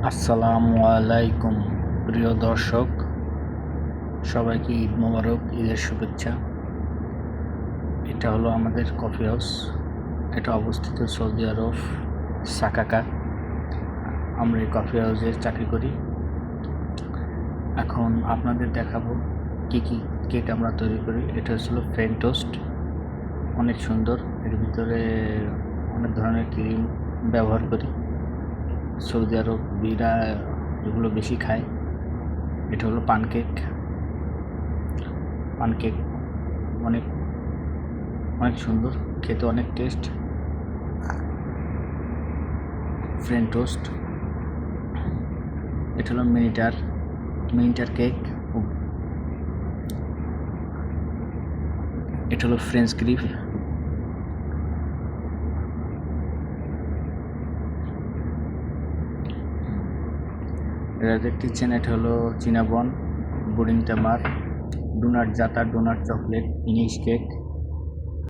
আসসালামু আলাইকুম প্রিয় দর্শক, সবাইকে ঈদ মোবারক, ঈদের শুভেচ্ছা। এটা হলো আমাদের কফি হাউস। এটা অবস্থিত সৌদি আরব সাকাকা। আমরা এই কফি হাউসে চাকরি করি। এখন আপনাদের দেখাবো কি কি কেক আমরা তৈরি করি। এটা হচ্ছিল ফ্রেঞ্চ টোস্ট, অনেক সুন্দর। এর ভিতরে অনেক ধরনের ক্রিম ব্যবহার করি। সৌদি আরবিরা এগুলো বেশি খায়। এটা হলো পানকেক অনেক অনেক সুন্দর, খেতে অনেক টেস্ট। ফ্রেঞ্চ টোস্ট, এটা হলো মিনিটার কেক। এটা হলো ফ্রেঞ্চ ক্রিপ। এটা দেখতেছেন, এটা হলো চিনাবন, বুডিং টামার, ডোনাট জাতা, ডোনাট চকলেট, ইনিশ কেক।